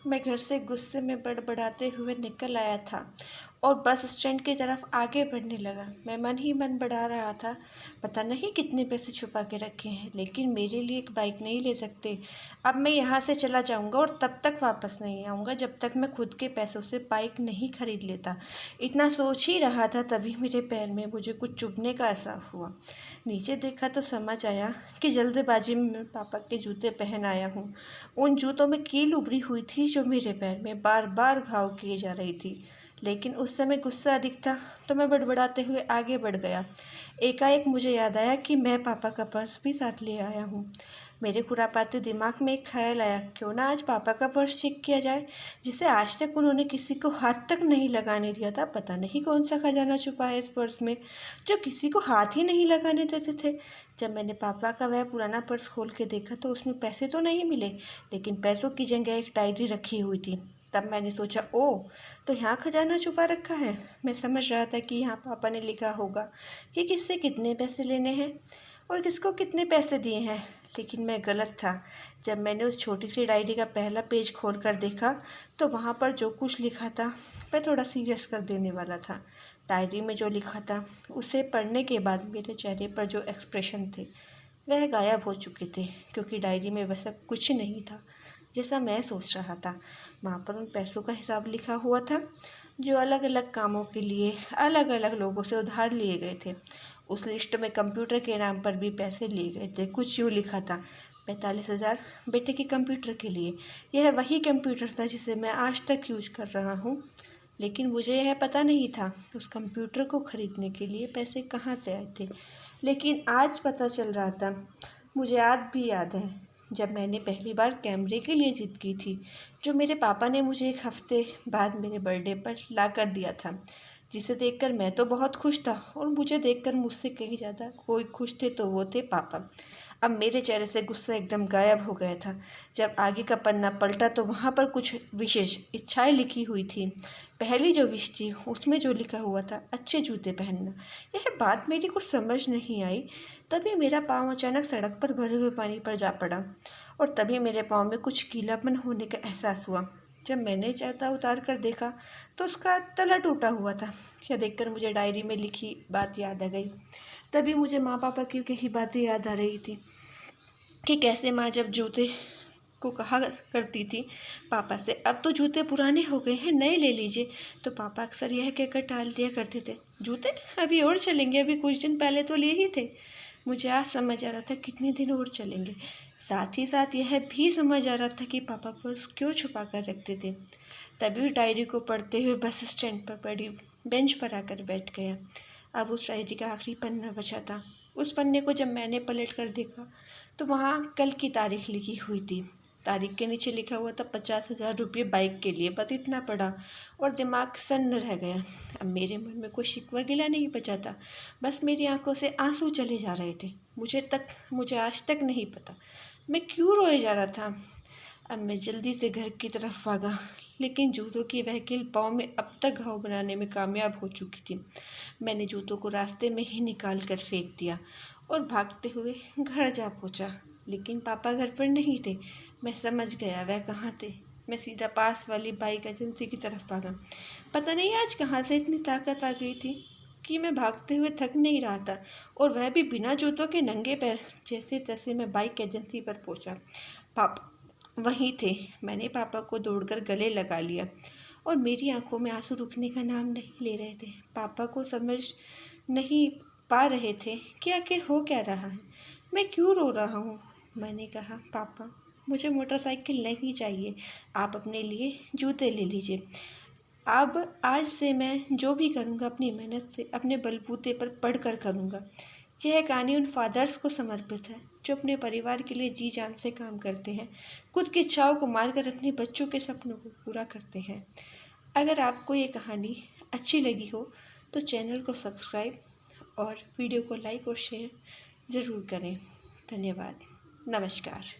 मैं घर से गुस्से में बड़बड़ाते हुए निकल आया था और बस स्टैंड की तरफ आगे बढ़ने लगा। मैं मन ही मन बढ़ा रहा था, पता नहीं कितने पैसे छुपा के रखे हैं, लेकिन मेरे लिए एक बाइक नहीं ले सकते। अब मैं यहाँ से चला जाऊँगा और तब तक वापस नहीं आऊँगा जब तक मैं खुद के पैसों से बाइक नहीं खरीद लेता। इतना सोच ही रहा था, तभी मेरे पैर में मुझे कुछ चुभने का एहसास हुआ। नीचे देखा तो समझ आया कि जल्दबाजी में मैं पापा के जूते पहन आया हूँ। उन जूतों में कील उभरी हुई थी जो मेरे पैर में बार बार घाव किए जा रही थी, लेकिन उस समय गुस्सा अधिक था तो मैं बड़बड़ाते हुए आगे बढ़ गया। एकाएक मुझे याद आया कि मैं पापा का पर्स भी साथ ले आया हूँ। मेरे खुरापाते दिमाग में एक ख्याल आया, क्यों ना आज पापा का पर्स चेक किया जाए, जिसे आज तक उन्होंने किसी को हाथ तक नहीं लगाने दिया था। पता नहीं कौन सा खजाना छुपा है इस पर्स में जो किसी को हाथ ही नहीं लगाने देते थे। जब मैंने पापा का वह पुराना पर्स खोल के देखा तो उसमें पैसे तो नहीं मिले, लेकिन पैसों की जगह एक डायरी रखी हुई थी। तब मैंने सोचा, ओह, तो यहाँ खजाना छुपा रखा है। मैं समझ रहा था कि यहाँ पापा ने लिखा होगा कि किससे कितने पैसे लेने हैं और किसको कितने पैसे दिए हैं, लेकिन मैं गलत था। जब मैंने उस छोटी सी डायरी का पहला पेज खोल कर देखा तो वहाँ पर जो कुछ लिखा था वह थोड़ा सीरियस कर देने वाला था। डायरी में जो लिखा था उसे पढ़ने के बाद मेरे चेहरे पर जो एक्सप्रेशन थे वह गायब हो चुके थे, क्योंकि डायरी में वैसा कुछ नहीं था जैसा मैं सोच रहा था। वहाँ पर उन पैसों का हिसाब लिखा हुआ था जो अलग अलग कामों के लिए अलग अलग लोगों से उधार लिए गए थे। उस लिस्ट में कंप्यूटर के नाम पर भी पैसे लिए गए थे। कुछ यूँ लिखा था, 45,000 बेटे के कंप्यूटर के लिए। यह वही कंप्यूटर था जिसे मैं आज तक यूज कर रहा हूँ, लेकिन मुझे यह पता नहीं था उस कंप्यूटर को ख़रीदने के लिए पैसे कहाँ से आए थे। लेकिन आज पता चल रहा था। मुझे आज भी याद है जब मैंने पहली बार कैमरे के लिए जिद की थी, जो मेरे पापा ने मुझे एक हफ्ते बाद मेरे बर्थडे पर ला कर दिया था, जिसे देखकर मैं तो बहुत खुश था और मुझे देखकर मुझसे कहीं ज़्यादा कोई खुश थे तो वो थे पापा। अब मेरे चेहरे से गुस्सा एकदम गायब हो गया था। जब आगे का पन्ना पलटा तो वहाँ पर कुछ विशेष इच्छाएं लिखी हुई थी। पहली जो विश थी उसमें जो लिखा हुआ था, अच्छे जूते पहनना। यह बात मेरी कुछ समझ नहीं आई। तभी मेरा पाँव अचानक सड़क पर भरे हुए पानी पर जा पड़ा और तभी मेरे पाँव में कुछ गीलापन होने का एहसास हुआ। जब मैंने जूता उतार कर देखा तो उसका तला टूटा हुआ था। यह देखकर मुझे डायरी में लिखी बात याद आ गई। तभी मुझे माँ पापा की कही बातें याद आ रही थी कि कैसे माँ जब जूते को कहा करती थी पापा से, अब तो जूते पुराने हो गए हैं, नए ले लीजिए, तो पापा अक्सर यह कहकर टाल दिया करते थे, जूते अभी और चलेंगे, अभी कुछ दिन पहले तो लिए ही थे। मुझे आज समझ आ रहा था कितने दिन और चलेंगे। साथ ही साथ यह भी समझ आ रहा था कि पापा पर्स क्यों छुपा कर रखते थे। तभी उस डायरी को पढ़ते हुए बस स्टैंड पर पड़ी बेंच पर आकर बैठ गया। अब उस डायरी का आखिरी पन्ना बचा था। उस पन्ने को जब मैंने पलट कर देखा तो वहाँ कल की तारीख लिखी हुई थी। तारीख के नीचे लिखा हुआ था 50,000 रुपये बाइक के लिए। बस इतना पढ़ा और दिमाग सन्न रह गया। अब मेरे मन में कोई शिकवा गिला नहीं बचा था, बस मेरी आंखों से आंसू चले जा रहे थे। मुझे आज तक नहीं पता मैं क्यों रोए जा रहा था। अब मैं जल्दी से घर की तरफ भागा, लेकिन जूतों की वह कील पाँव में अब तक घाव बनाने में कामयाब हो चुकी थी। मैंने जूतों को रास्ते में ही निकाल कर फेंक दिया और भागते हुए घर जा पहुंचा, लेकिन पापा घर पर नहीं थे। मैं समझ गया वह कहाँ थे। मैं सीधा पास वाली बाइक एजेंसी की तरफ भागा। पता नहीं आज कहाँ से इतनी ताकत आ गई थी कि मैं भागते हुए थक नहीं रहा था, और वह भी बिना जूतों के नंगे पैर। जैसे तैसे मैं बाइक एजेंसी पर पहुंचा। पापा वहीं थे। मैंने पापा को दौड़कर गले लगा लिया और मेरी आंखों में आंसू रुकने का नाम नहीं ले रहे थे। पापा को समझ नहीं पा रहे थे कि आखिर हो क्या रहा है, मैं क्यों रो रहा हूँ। मैंने कहा, पापा मुझे मोटरसाइकिल नहीं चाहिए, आप अपने लिए जूते ले लीजिए। अब आज से मैं जो भी करूँगा अपनी मेहनत से अपने बलबूते पर पढ़ कर करूँगा। यह कहानी उन फादर्स को समर्पित है जो अपने परिवार के लिए जी जान से काम करते हैं, खुद की इच्छाओं को मारकर अपने बच्चों के सपनों को पूरा करते हैं। अगर आपको ये कहानी अच्छी लगी हो तो चैनल को सब्सक्राइब और वीडियो को लाइक और शेयर ज़रूर करें। धन्यवाद। नमस्कार।